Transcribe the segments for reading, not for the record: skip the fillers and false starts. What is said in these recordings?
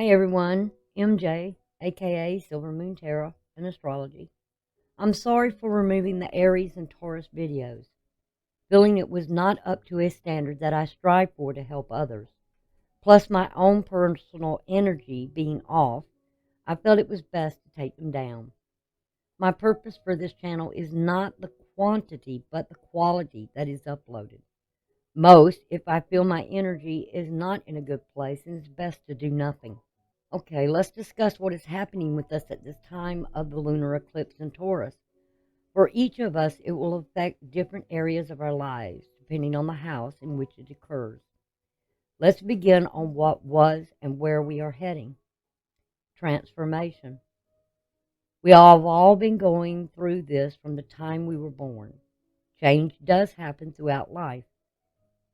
Hi everyone, MJ, aka Silver Moon Tarot and Astrology. I'm sorry for removing the Aries and Taurus videos, feeling it was not up to a standard that I strive for to help others. Plus my own personal energy being off, I felt it was best to take them down. My purpose for this channel is not the quantity, but the quality that is uploaded. Most, if I feel my energy is not in a good place, and it's best to do nothing. Okay, let's discuss what is happening with us at this time of the lunar eclipse in Taurus. For each of us, it will affect different areas of our lives, depending on the house in which it occurs. Let's begin on what was and where we are heading. Transformation. We have all been going through this from the time we were born. Change does happen throughout life.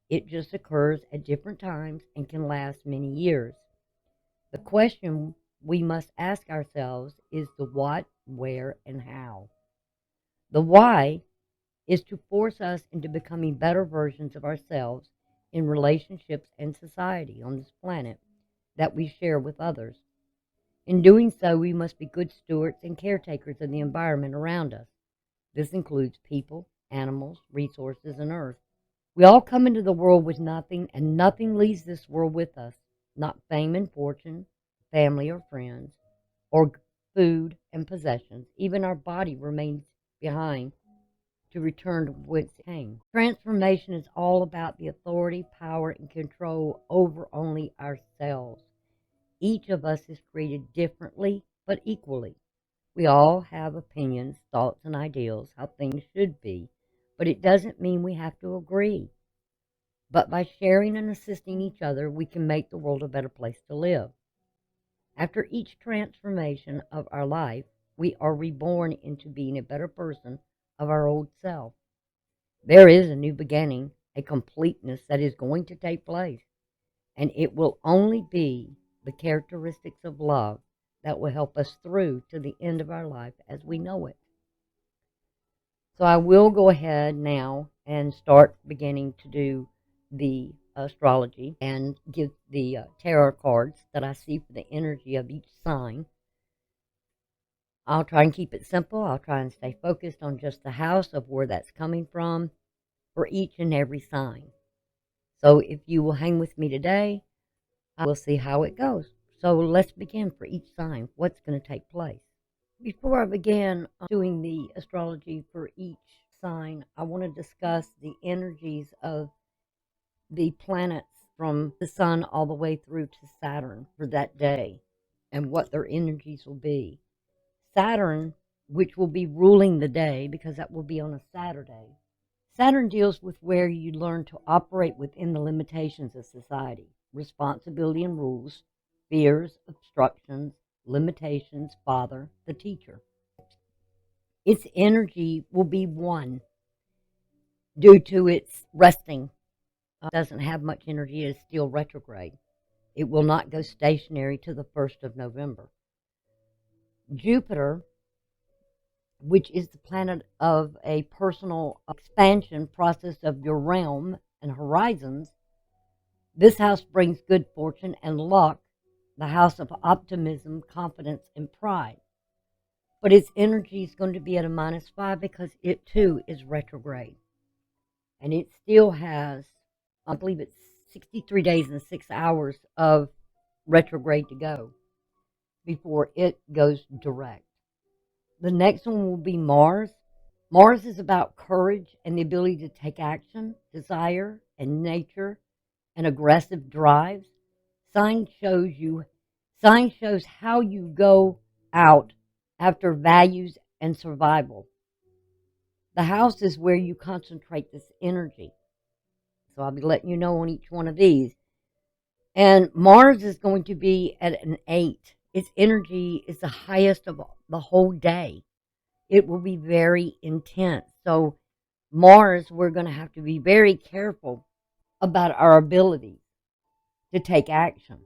It just occurs at different times and can last many years. The question we must ask ourselves is the what, where, and how. The why is to force us into becoming better versions of ourselves in relationships and society on this planet that we share with others. In doing so, we must be good stewards and caretakers of the environment around us. This includes people, animals, resources, and earth. We all come into the world with nothing, and nothing leaves this world with us. Not fame and fortune, family or friends, or food and possessions. Even our body remains behind to return to whence it came. Transformation is all about the authority, power, and control over only ourselves. Each of us is created differently but equally. We all have opinions, thoughts, and ideals how things should be, but it doesn't mean we have to agree. But by sharing and assisting each other, we can make the world a better place to live. After each transformation of our life, we are reborn into being a better person of our old self. There is a new beginning, a completeness that is going to take place, and it will only be the characteristics of love that will help us through to the end of our life as we know it. So I will go ahead now and start beginning to do the astrology and give the tarot cards that I see for the energy of each sign. I'll try and keep it simple. I'll try and stay focused on just the house of where that's coming from for each and every sign. So if you will hang with me today, we'll see how it goes. So let's begin for each sign. What's going to take place? Before I begin doing the astrology for each sign, I want to discuss the energies of the planets from the sun all the way through to Saturn for that day and what their energies will be. Saturn, which will be ruling the day because that will be on a Saturday. Saturn deals with where you learn to operate within the limitations of society, responsibility and rules, fears, obstructions, limitations, father, the teacher. Its energy will be one due to its resting. It doesn't have much energy. It is still retrograde. It will not go stationary to the 1st of November. Jupiter, which is the planet of a personal expansion process of your realm and horizons, this house brings good fortune and luck, the house of optimism, confidence, and pride. But its energy is going to be at a -5 because it too is retrograde. And it still has, I believe it's 63 days and 6 hours of retrograde to go before it goes direct. The next one will be Mars. Mars is about courage and the ability to take action, desire, and nature, and aggressive drives. Sign shows how you go out after values and survival. The house is where you concentrate this energy. So I'll be letting you know on each one of these. And Mars is going to be at an 8. Its energy is the highest of the whole day. It will be very intense. So Mars, we're going to have to be very careful about our ability to take action.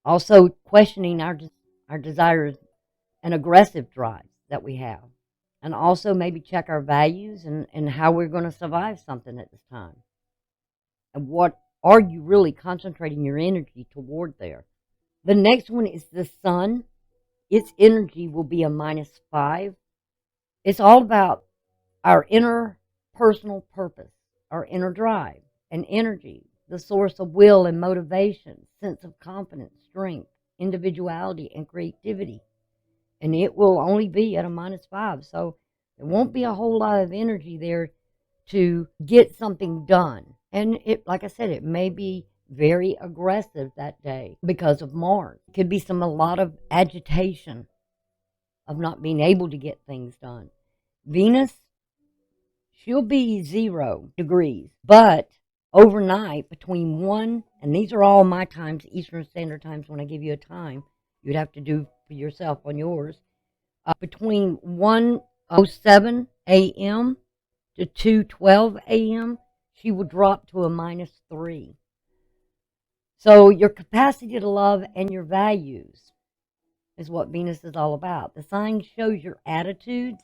Also questioning our desires and aggressive drives that we have. And also maybe check our values and how we're going to survive something at this time. And what are you really concentrating your energy toward there? The next one is the sun. Its energy will be a -5. It's all about our inner personal purpose, our inner drive and energy, the source of will and motivation, sense of confidence, strength, individuality, and creativity. And it will only be at a -5. So there won't be a whole lot of energy there to get something done. And it, like I said, it may be very aggressive that day because of Mars. It could be a lot of agitation of not being able to get things done. Venus, she'll be 0 degrees, but overnight between 1, and these are all my times, Eastern Standard Times, when I give you a time, you'd have to do for yourself on yours, between 1:07 a.m. to 2:12 a.m., she will drop to a -3. So your capacity to love and your values is what Venus is all about. The sign shows your attitudes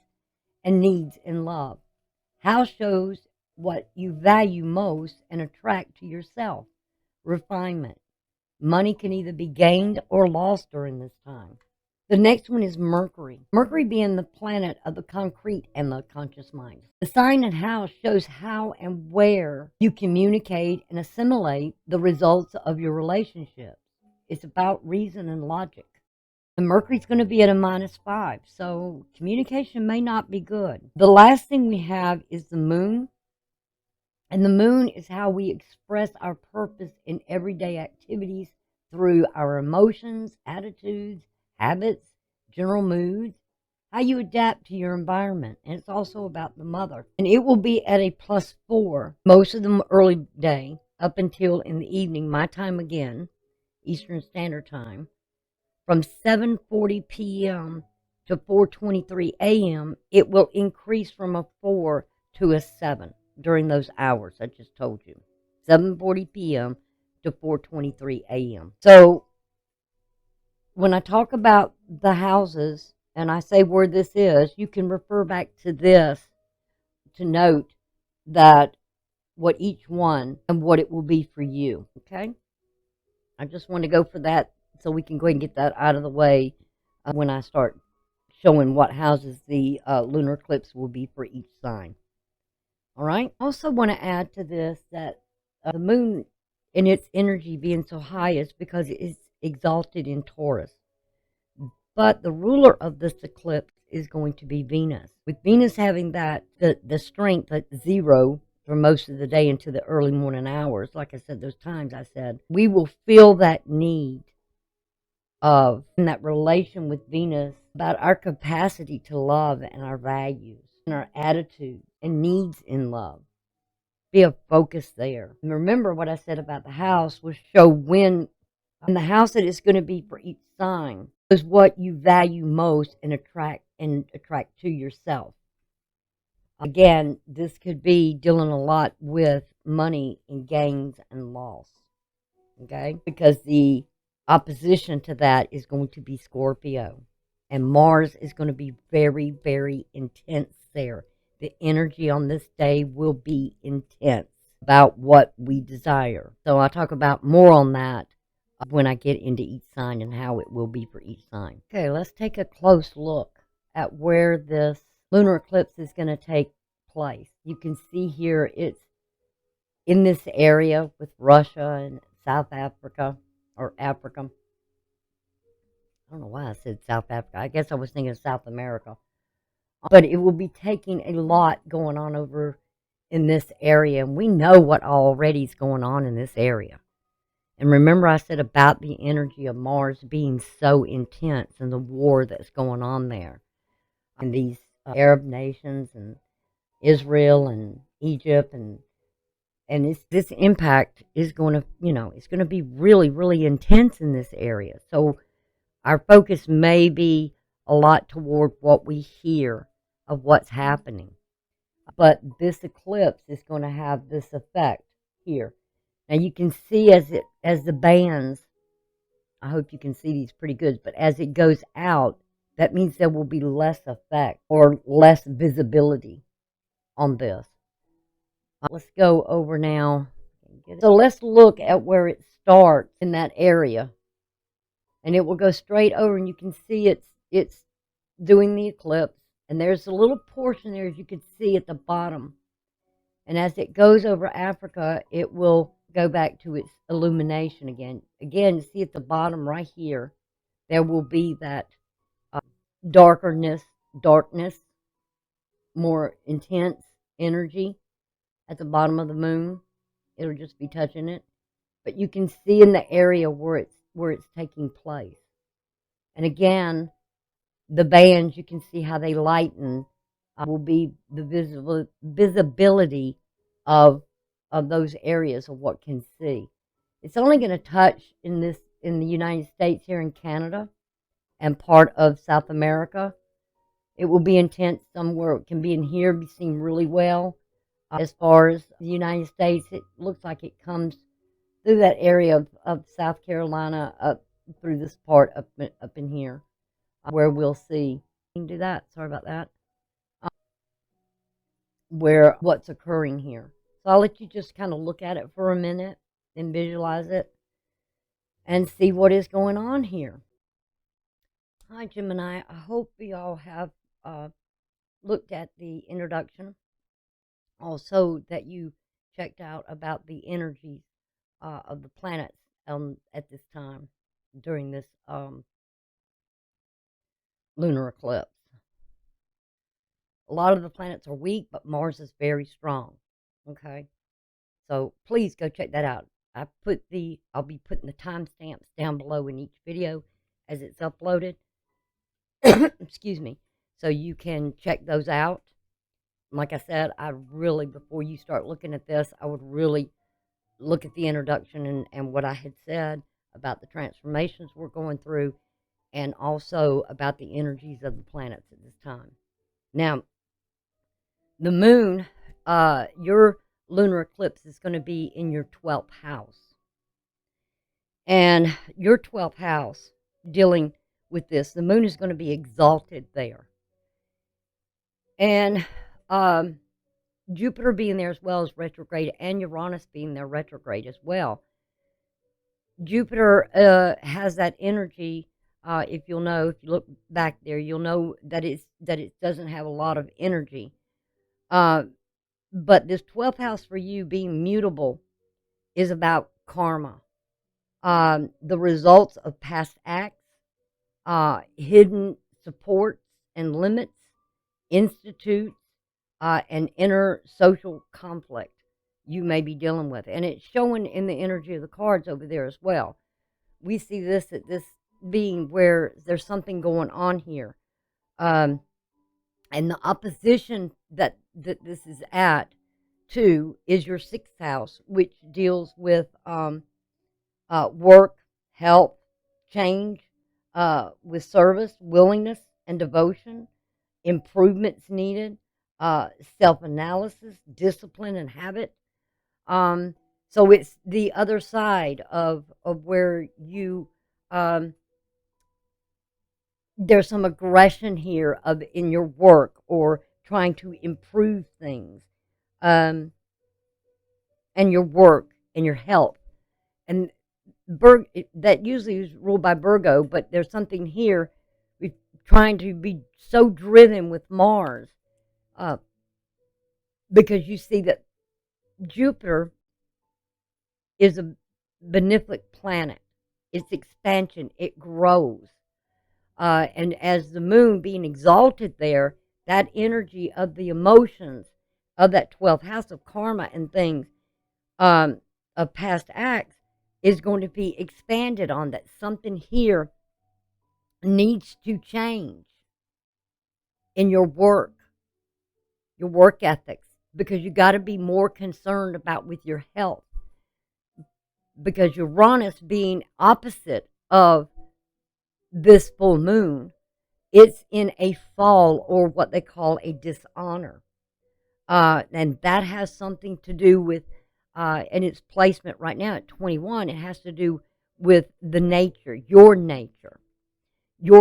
and needs in love. House shows what you value most and attract to yourself. Refinement. Money can either be gained or lost during this time. The next one is Mercury. Mercury being the planet of the concrete and the conscious mind. The sign and house shows how and where you communicate and assimilate the results of your relationships. It's about reason and logic. And Mercury's going to be at a -5, so communication may not be good. The last thing we have is the moon. And the moon is how we express our purpose in everyday activities through our emotions, attitudes, habits, general moods, how you adapt to your environment. And it's also about the mother. And it will be at a +4 most of the early day up until in the evening, my time again, Eastern Standard Time. From 7:40 p.m. to 4:23 a.m., it will increase from a 4 to a 7 during those hours I just told you. 7:40 p.m. to 4:23 a.m. So when I talk about the houses and I say where this is, you can refer back to this to note that what each one and what it will be for you. Okay? I just want to go for that so we can go ahead and get that out of the way when I start showing what houses the lunar eclipse will be for each sign. All right. I also want to add to this that the moon in its energy being so high is because it's exalted in Taurus. But the ruler of this eclipse is going to be Venus. With Venus having the strength at 0 for most of the day into the early morning hours, like I said, those times I said, we will feel that need of in that relation with Venus about our capacity to love and our values and our attitude and needs in love. Be a focus there. And remember what I said about the house will show when the house that is going to be for each sign is what you value most and attract to yourself. Again, this could be dealing a lot with money and gains and loss. Okay? Because the opposition to that is going to be Scorpio. And Mars is going to be very, very intense there. The energy on this day will be intense about what we desire. So I'll talk about more on that when I get into each sign and how it will be for each sign. Okay, let's take a close look at where this lunar eclipse is going to take place. You can see here it's in this area with Russia and South Africa, or Africa. I don't know why I said South Africa. I guess I was thinking of South America. But it will be taking a lot going on over in this area. And we know what already is going on in this area. And remember I said about the energy of Mars being so intense and the war that's going on there. And these Arab nations and Israel and Egypt and this impact is going to, it's going to be really, really intense in this area. So our focus may be a lot toward what we hear of what's happening. But this eclipse is going to have this effect here. Now you can see as the bands, I hope you can see these pretty good, but as it goes out, that means there will be less effect or less visibility on this. Let's go over now. So let's look at where it starts in that area. and it will go straight over, and you can see it's doing the eclipse, and there's a little portion there, as you can see at the bottom, and as it goes over Africa, it will go back to its illumination again. Again, see at the bottom right here, there will be that darkness, more intense energy at the bottom of the moon. It'll just be touching it, but you can see in the area where it's taking place. And again, the bands, you can see how they lighten, will be the visibility of those areas of what can see. It's only going to touch in the United States, here in Canada, and part of South America. It will be intense somewhere. It can be in here, be seen really well. As far as the United States, it looks like it comes through that area of South Carolina up through this part up in here, where we'll see. You can do that. Sorry about that. Where what's occurring here. So I'll let you just kind of look at it for a minute and visualize it and see what is going on here. Hi, Gemini. I hope you all have looked at the introduction. Also, that you checked out about the energies of the planets at this time during this lunar eclipse. A lot of the planets are weak, but Mars is very strong. Okay, so please go check that out. I'll be putting the timestamps down below in each video as it's uploaded. Excuse me. So you can check those out. Like I said, before you start looking at this, I would really look at the introduction and what I had said about the transformations we're going through, and also about the energies of the planets at this time. Now, the moon, your lunar eclipse is going to be in your 12th house. And your 12th house, dealing with this, the moon is going to be exalted there. And Jupiter being there as well as retrograde, and Uranus being there retrograde as well. Jupiter has that energy. If you look back there, you'll know that it doesn't have a lot of energy. But this 12th house for you being mutable is about karma, the results of past acts, hidden supports and limits, institutes, and inner social conflict you may be dealing with. And it's showing in the energy of the cards over there as well. We see this being where there's something going on here. And the opposition that this is at, too, is your 6th house, which deals with work, health, change, with service, willingness, and devotion, improvements needed, self-analysis, discipline, and habit. So it's the other side of where you, there's some aggression here in your work, or trying to improve things, and your work and your health. And that usually is ruled by Virgo, but there's something here trying to be so driven with Mars, because you see that Jupiter is a benefic planet. It's expansion. It grows. And as the moon being exalted there, that energy of the emotions of that 12th house of karma and things, of past acts, is going to be expanded on. That something here needs to change in your work ethics, because you got to be more concerned about with your health, because Uranus being opposite of this full moon, it's in a fall, or what they call a dishonor, and that has something to do with, and its placement right now at 21, it has to do with the nature, your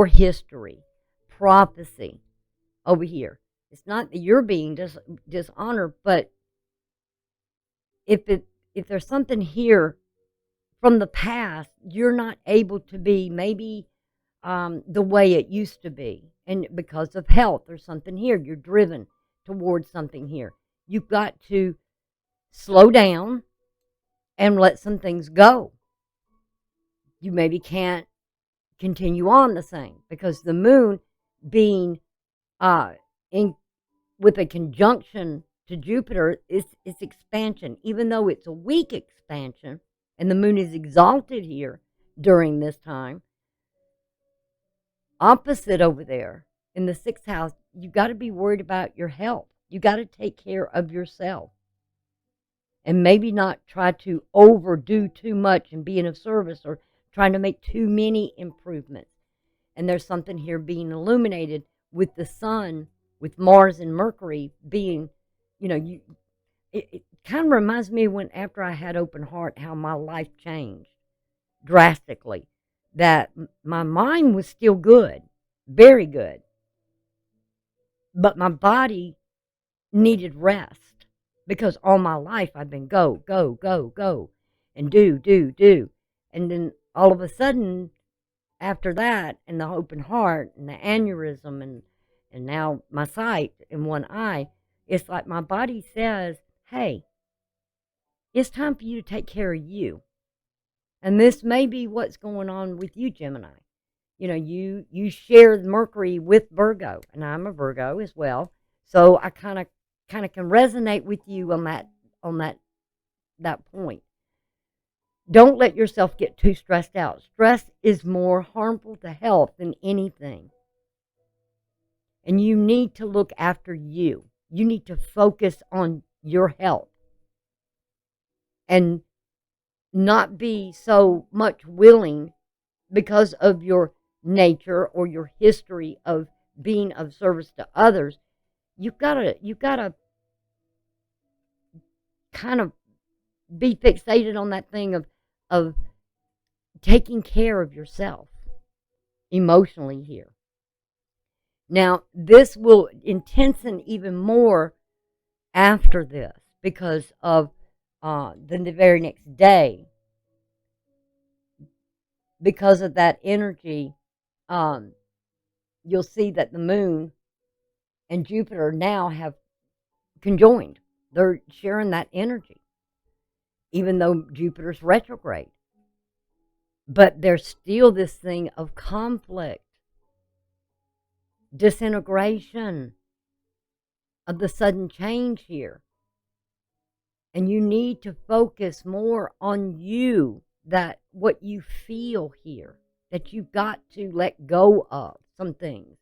history, prophecy over here. It's not that you're being dishonored, but if there's something here from the past, you're not able to be maybe the way it used to be. And because of health or something here, you're driven towards something here. You've got to slow down and let some things go. You maybe can't continue on the same because the moon being in with a conjunction to Jupiter is expansion, even though it's a weak expansion, and the moon is exalted here during this time. Opposite over there in the sixth house, you got to be worried about your health. You got to take care of yourself, and maybe not try to overdo too much and being of service or trying to make too many improvements. And there's something here being illuminated with the sun, with Mars and Mercury being, it kind of reminds me when after I had open heart, how my life changed drastically. That my mind was still good, very good, but my body needed rest because all my life I've been go, go, go, go, and do, do, do. And then all of a sudden, after that, and the open heart and the aneurysm and now my sight in one eye, it's like my body says, hey, it's time for you to take care of you. And this may be what's going on with you, Gemini. You share Mercury with Virgo, and I'm a Virgo as well. So I kind of can resonate with you on that point. Don't let yourself get too stressed out. Stress is more harmful to health than anything. And you need to look after you. You need to focus on your health and not be so much willing because of your nature or your history of being of service to others. You've got to kind of be fixated on that thing of taking care of yourself emotionally here. Now, this will intensen even more after this because of the very next day. Because of that energy, you'll see that the moon and Jupiter now have conjoined. They're sharing that energy, even though Jupiter's retrograde. But there's still this thing of conflict, disintegration, of the sudden change here. And you need to focus more on you, that what you feel here, that you've got to let go of some things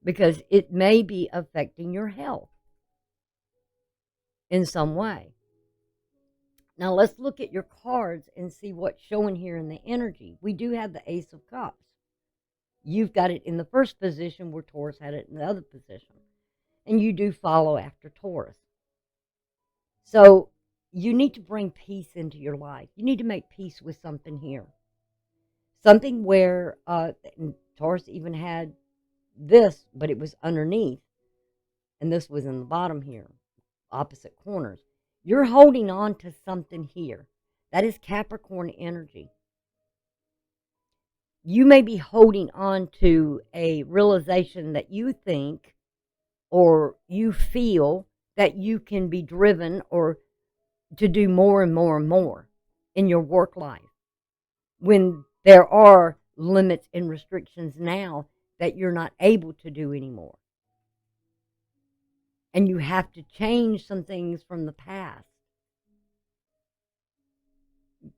because it may be affecting your health in some way. Now let's look at your cards and see what's showing here in the energy. We do have the Ace of Cups. You've got it in the first position where Taurus had it in the other position. And you do follow after Taurus. So you need to bring peace into your life. You need to make peace with something here. Something where Taurus even had this, but it was underneath. And this was in the bottom here, opposite corners. You're holding on to something here. That is Capricorn energy. You may be holding on to a realization that you think or you feel that you can be driven or to do more and more and more in your work life when there are limits and restrictions now that you're not able to do anymore. And you have to change some things from the past.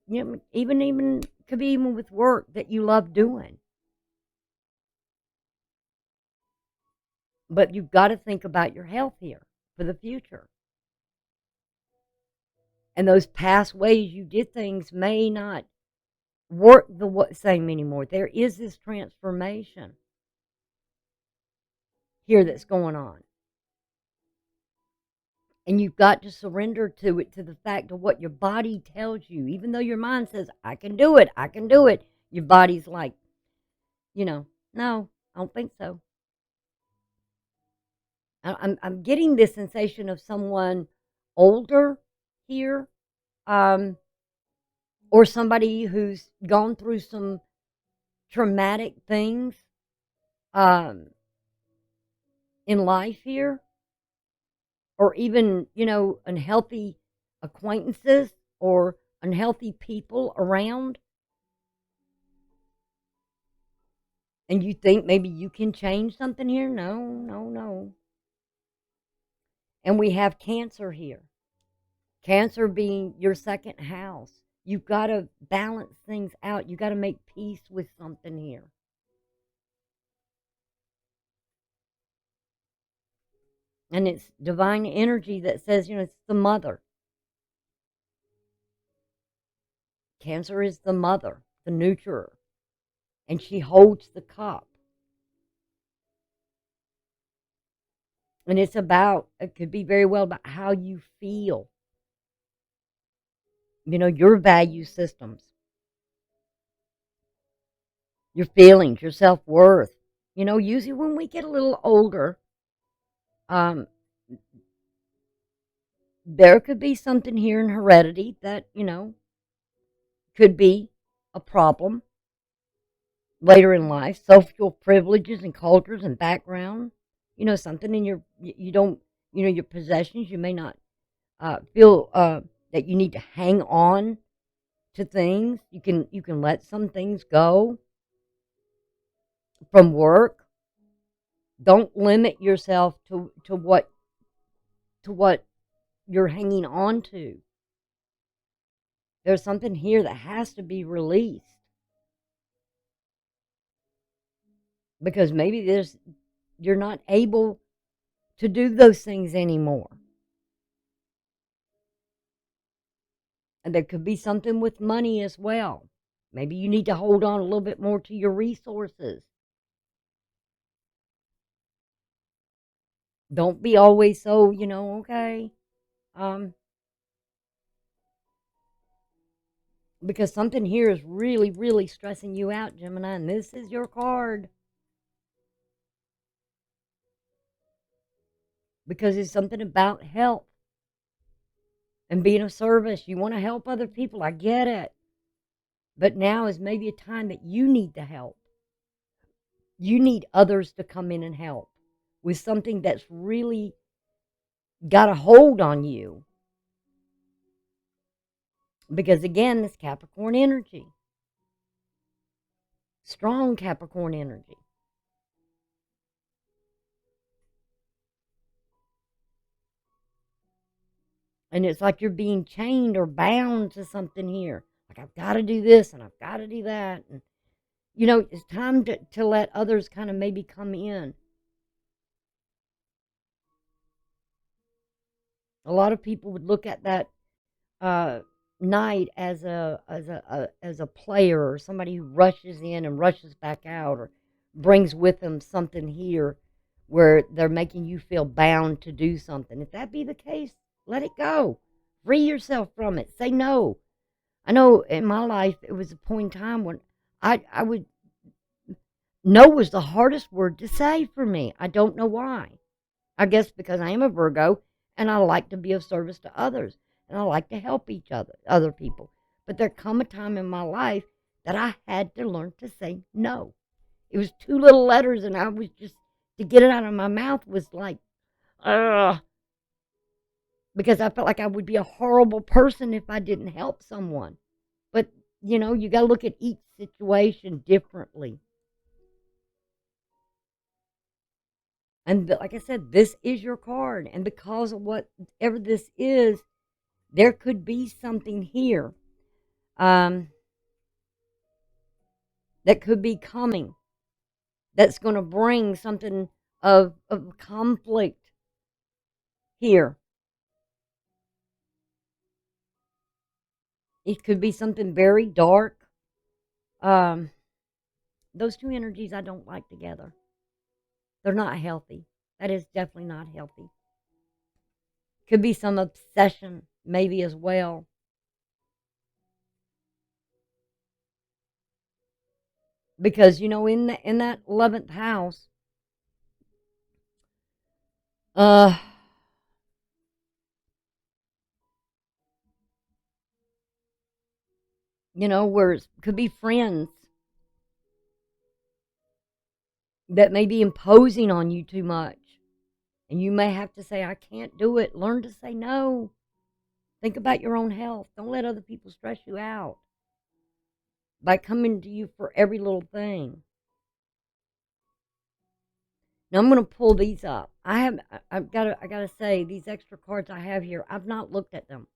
Even could be even with work that you love doing. But you've got to think about your health here for the future. And those past ways you did things may not work the same anymore. There is this transformation here that's going on. And you've got to surrender to it, to the fact of what your body tells you. Even though your mind says, I can do it, I can do it. Your body's like, no, I don't think so. I'm getting this sensation of someone older here. or somebody who's gone through some traumatic things um, in life here, or even, unhealthy acquaintances or unhealthy people around, and you think maybe you can change something here. No, no, no. And we have Cancer here. Cancer being your second house. You've got to balance things out. You've got to make peace with something here. And it's divine energy that says, it's the mother. Cancer is the mother, the nurturer, and she holds the cup. And it could be very well about how you feel, your value systems, your feelings, your self worth. Usually when we get a little older, um, there could be something here in heredity that, could be a problem later in life. Social privileges and cultures and background, something in you don't, your possessions, you may not feel that you need to hang on to things. You can let some things go from work. Don't limit yourself to what you're hanging on to. There's something here that has to be released, because maybe you're not able to do those things anymore. And there could be something with money as well. Maybe you need to hold on a little bit more to your resources. Don't be always so, okay. Um, because something here is really, really stressing you out, Gemini, and this is your card. Because it's something about help and being of service. You want to help other people. I get it. But now is maybe a time that you need the help. You need others to come in and help with something that's really got a hold on you. Because again, this Capricorn energy, strong Capricorn energy. And it's like you're being chained or bound to something here. Like, I've got to do this and I've got to do that. And, it's time to let others kind of maybe come in. A lot of people would look at that uh, knight as a player, or somebody who rushes in and rushes back out, or brings with them something here where they're making you feel bound to do something. If that be the case, let it go. Free yourself from it. Say no. I know in my life it was a point in time when I would no was the hardest word to say for me. I don't know why. I guess because I am a Virgo and I like to be of service to others and I like to help other people. But there come a time in my life that I had to learn to say no. It was two little letters, and I was just, to get it out of my mouth was like, ugh, because I felt like I would be a horrible person if I didn't help someone. But, you got to look at each situation differently. And like I said, this is your card. And because of whatever this is, there could be something here um, that could be coming that's going to bring something of conflict here. It could be something very dark. Um, those two energies I don't like together. They're not healthy. That is definitely not healthy. Could be some obsession, maybe, as well. Because, in that 11th house, uh, where it could be friends that may be imposing on you too much. And you may have to say, I can't do it. Learn to say no. Think about your own health. Don't let other people stress you out by coming to you for every little thing. Now I'm going to pull these up. I gotta say, these extra cards I have here, I've not looked at them.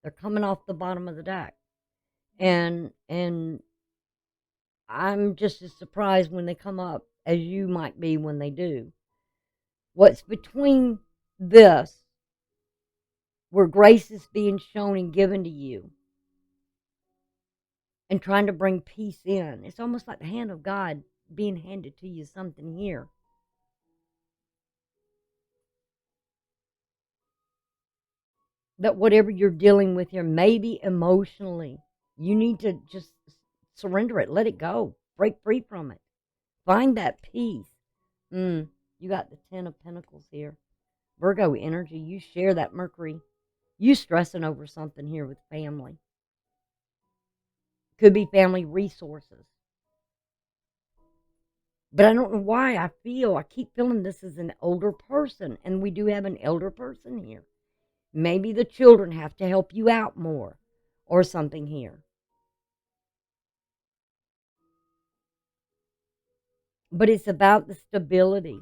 They're coming off the bottom of the deck, and I'm just as surprised when they come up as you might be when they do. What's between this, where grace is being shown and given to you, and trying to bring peace in? It's almost like the hand of God being handed to you, something here. That whatever you're dealing with here, maybe emotionally, you need to just surrender it, let it go, break free from it, find that peace. You got the 10 of Pentacles here. Virgo energy, you share that Mercury. You stressing over something here with family. Could be family resources. But I don't know why I keep feeling this is an older person, and we do have an elder person here. Maybe the children have to help you out more or something here. But it's about the stability.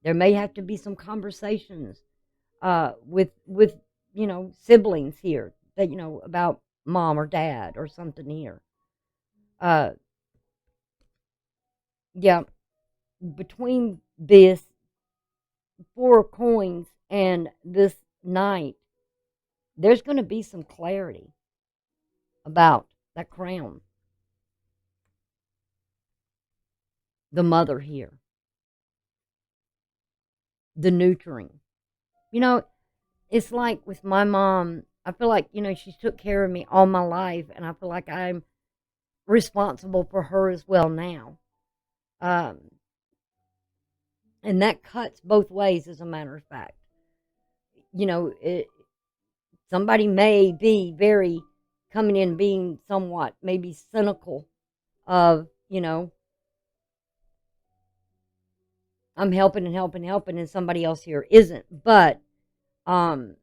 There may have to be some conversations with siblings here, that about mom or dad or something here. Yeah, between this 4 of Coins and this Knight, there's going to be some clarity about that crown. The mother here, the nurturing. It's like with my mom, I feel like, she took care of me all my life, and I feel like I'm responsible for her as well now. Um, and that cuts both ways, as a matter of fact. Somebody may be very coming in being somewhat maybe cynical of, I'm helping and helping and helping, and somebody else here isn't. Um,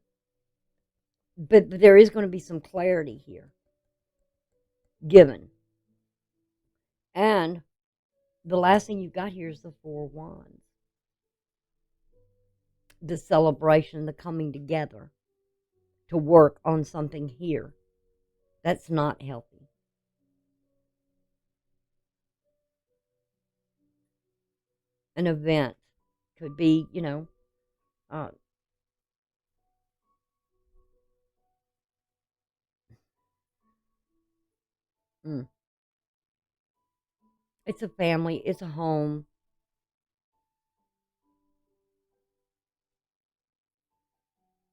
but there is going to be some clarity here given. And the last thing you've got here is the 4 of Wands. The celebration, the coming together to work on something here. That's not healthy. An event could be, uh, mm, it's a family, it's a home.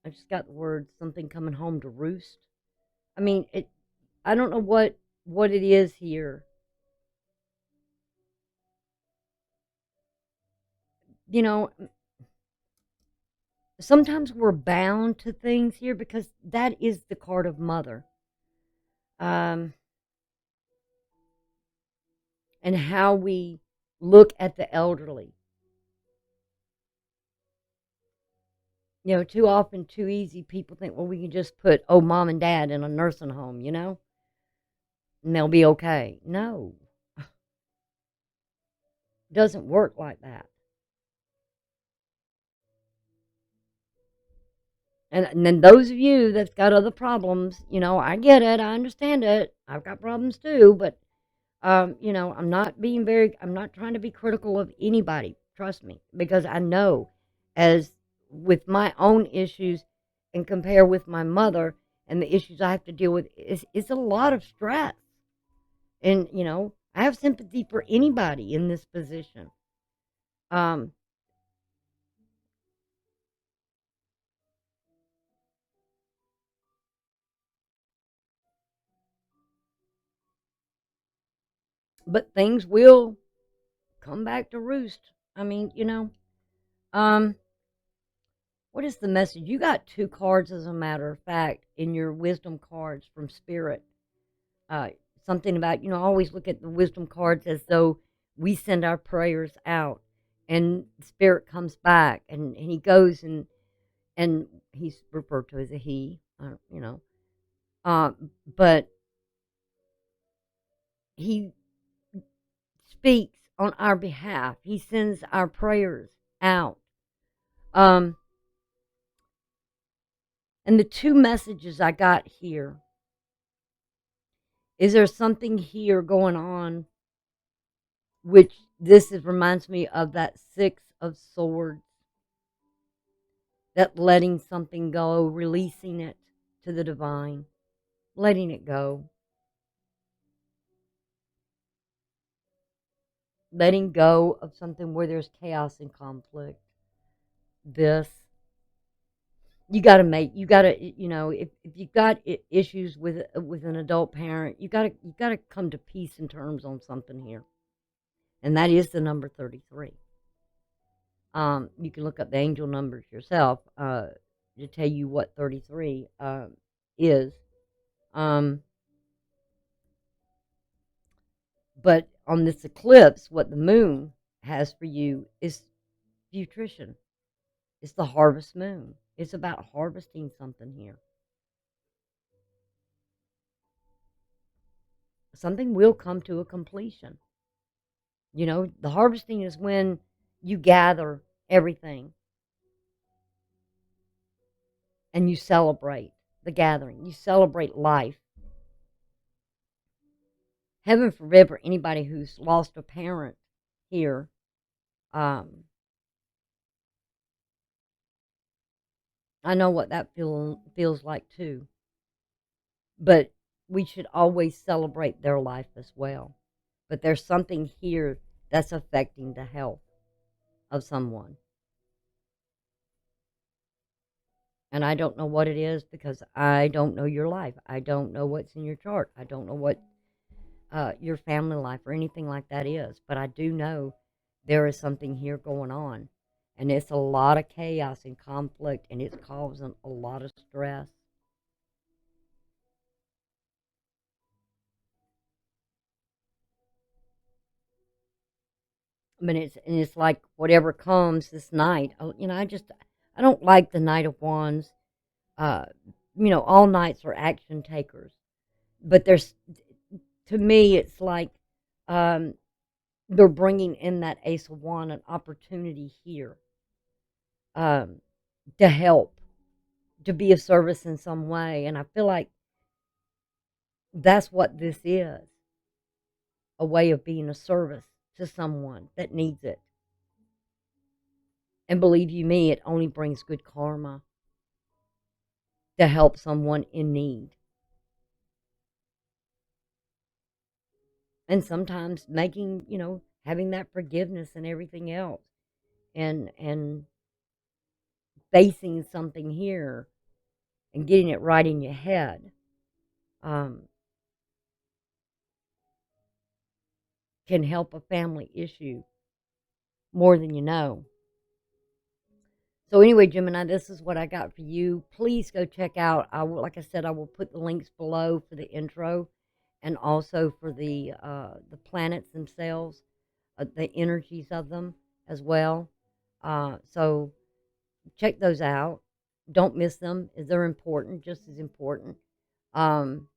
I just got the word something coming home to roost. I mean, I don't know what it is here. You know, sometimes we're bound to things here because that is the card of mother. And how we look at the elderly. Too often, too easy, people think, well, we can just put, mom and dad in a nursing home, and they'll be okay. No, it doesn't work like that. And then those of you that's got other problems, I get it, I understand it. I've got problems too, but I'm not trying to be critical of anybody. Trust me, because I know, as with my own issues and compare with my mother and the issues I have to deal with, it's a lot of stress. And, I have sympathy for anybody in this position. Um, but things will come back to roost. I mean, um, what is the message? You got 2 cards, as a matter of fact, in your wisdom cards from Spirit. Uh, Something about, I always look at the wisdom cards as though we send our prayers out and spirit comes back and he goes and he's referred to as a he, uh, but he speaks on our behalf. He sends our prayers out. Um, and the two messages I got here is there something here going on, which reminds me of that Six of Swords, that letting something go, releasing it to the divine, letting it go, letting go of something where there's chaos and conflict. This if you've got issues with an adult parent, you gotta come to peace and terms on something here, and that is the number 33. You can look up the angel numbers yourself to tell you what 33 is. um but on this eclipse, what the moon has for you is nutrition. It's the harvest moon. It's about harvesting something here. Something will come to a completion. The harvesting is when you gather everything and you celebrate the gathering. You celebrate life. Heaven forbid for anybody who's lost a parent here. Um, I know what that feels like too. But we should always celebrate their life as well. But there's something here that's affecting the health of someone. And I don't know what it is because I don't know your life. I don't know what's in your chart. I don't know what your family life or anything like that is. But I do know there is something here going on. And it's a lot of chaos and conflict, and it's causing a lot of stress. I mean, it's like whatever comes this night. I don't like the Knight of Wands. Uh, all knights are action takers, but to me, it's like um, they're bringing in that Ace of Wands, an opportunity here um, to help, to be of service in some way, and I feel like that's what this is, a way of being of service to someone that needs it. And believe you me, it only brings good karma to help someone in need. And sometimes having that forgiveness and everything else, and facing something here and getting it right in your head um, can help a family issue more than you know. So anyway, Gemini, this is what I got for you. Please go check out. Like I said, I will put the links below for the intro, and also for the planets themselves, the energies of them as well. So check those out. Don't miss them. They're important, just as important. Um,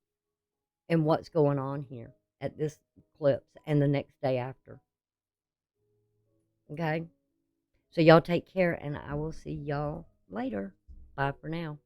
and what's going on here at this eclipse and the next day after. Okay? So y'all take care, and I will see y'all later. Bye for now.